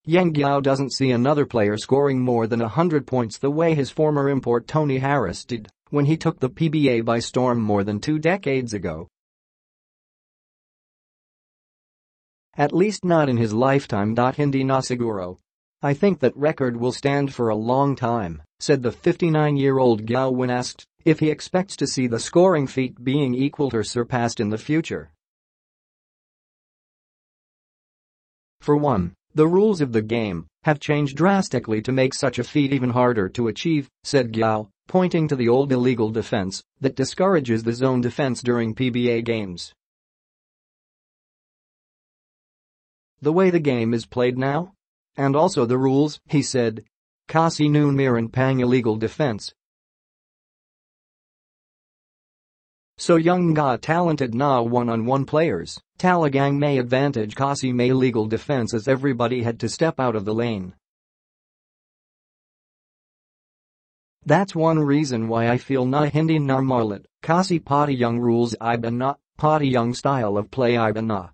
YENG Guiao doesn't see another player scoring more than 100 points the way his former import Tony Harris did when he took the PBA by storm more than 2 decades ago. At least not in his lifetime. Hindi na siguro. I think that record will stand for a long time, said the 59-year-old Guiao when asked if he expects to see the scoring feat being equaled or surpassed in the future. For one, the rules of the game have changed drastically to make such a feat even harder to achieve, said Guiao, pointing to the old illegal defense that discourages the zone defense during PBA games. The way the game is played now? And also the rules, he said. Kasi noon meron pang illegal defense. So yung mga talented na one-on-one players, talagang may advantage kasi may illegal defense as everybody had to step out of the lane. That's one reason why I feel na hindi normalit, kasi pati yung rules iba na, pati yung style of play iba na.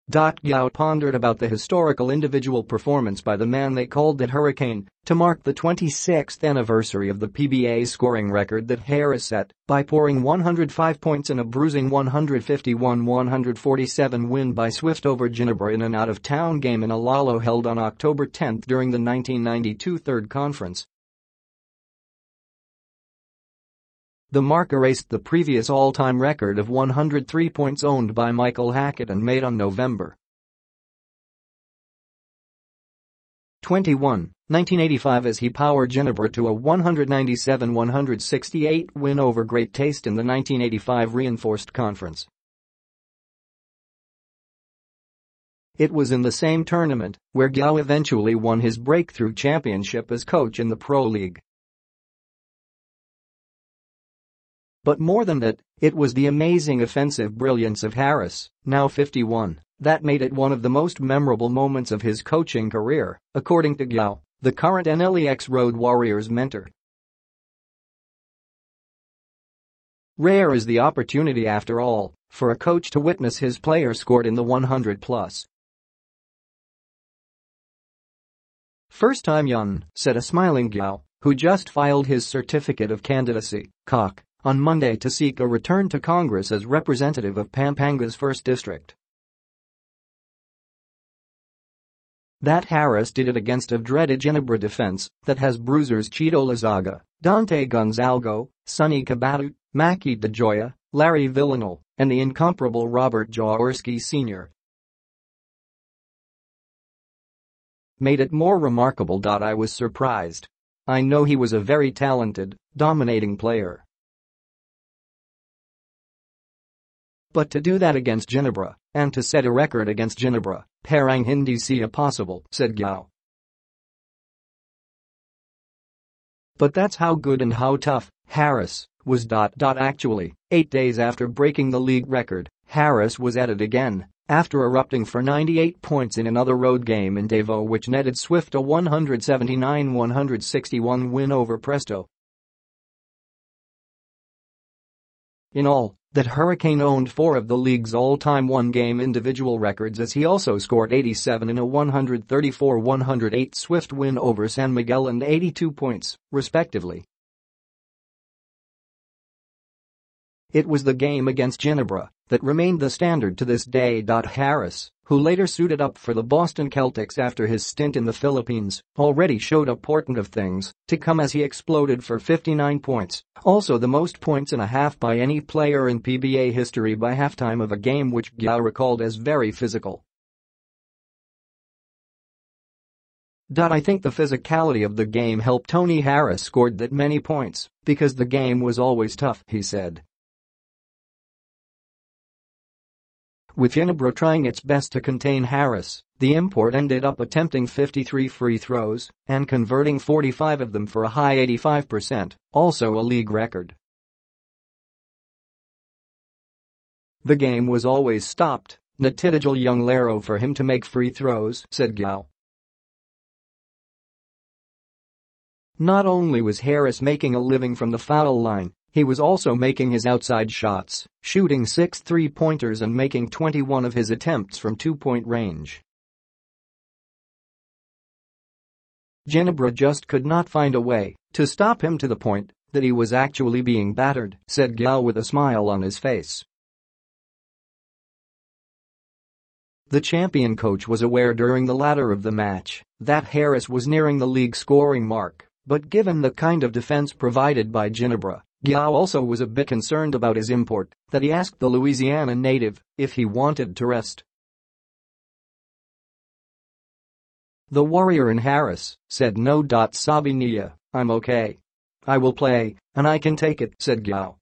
Guiao pondered about the historical individual performance by the man they called the Hurricane to mark the 26th anniversary of the PBA scoring record that Harris set by pouring 105 points in a bruising 151-147 win by Swift over Ginebra in an out-of-town game in Iloilo held on October 10 during the 1992 Third Conference. The mark erased the previous all-time record of 103 points owned by Michael Hackett and made on November 21, 1985 as he powered Ginebra to a 197-168 win over Great Taste in the 1985 Reinforced Conference. It was in the same tournament where Guiao eventually won his breakthrough championship as coach in the Pro League. But more than that, it was the amazing offensive brilliance of Harris, now 51, that made it one of the most memorable moments of his coaching career, according to Guiao, the current NLEX Road Warriors mentor. Rare is the opportunity, after all, for a coach to witness his player scored in the 100+. First time yun, said a smiling Guiao, who just filed his certificate of candidacy, COC, on Monday to seek a return to Congress as representative of Pampanga's 1st District. That Harris did it against a dreaded Ginebra defense that has bruisers Chito Lazaga, Dante Gonzalgo, Sonny Cabatu, Maki DeJoya, Larry Villanol, and the incomparable Robert Jaworski Sr. Made it more remarkable. I was surprised. I know he was a very talented, dominating player. But to do that against Ginebra, and to set a record against Ginebra, parang hindi siya possible, said Guiao. But that's how good and how tough Harris was. Actually, 8 days after breaking the league record, Harris was at it again, after erupting for 98 points in another road game in Davao which netted Swift a 179-161 win over Presto. In all, that Hurricane owned 4 of the league's all-time one-game individual records as he also scored 87 in a 134-108 Swift win over San Miguel and 82 points, respectively. It was the game against Ginebra that remained the standard to this day. Harris, who later suited up for the Boston Celtics after his stint in the Philippines, already showed a portent of things to come as he exploded for 59 points, also the most points in a half by any player in PBA history by halftime of a game which Guiao recalled as very physical. I think the physicality of the game helped Tony Harris scored that many points because the game was always tough, he said. With Ginebra trying its best to contain Harris, the import ended up attempting 53 free throws and converting 45 of them for a high 85%, also a league record. The game was always stopped, natidajal yung laro for him to make free throws, said Guiao. Not only was Harris making a living from the foul line, He was also making his outside shots, shooting 6 three-pointers and making 21 of his attempts from two-point range. Ginebra just could not find a way to stop him to the point that he was actually being battered, said Guiao with a smile on his face. The champion coach was aware during the latter of the match that Harris was nearing the league scoring mark, but given the kind of defense provided by Ginebra, Guiao also was a bit concerned about his import that he asked the Louisiana native if he wanted to rest. The Warrior and Harris said no. Sabi niya, I'm okay. I will play, and I can take it, said Guiao.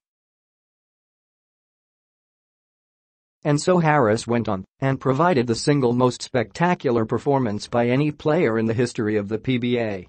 And so Harris went on and provided the single most spectacular performance by any player in the history of the PBA.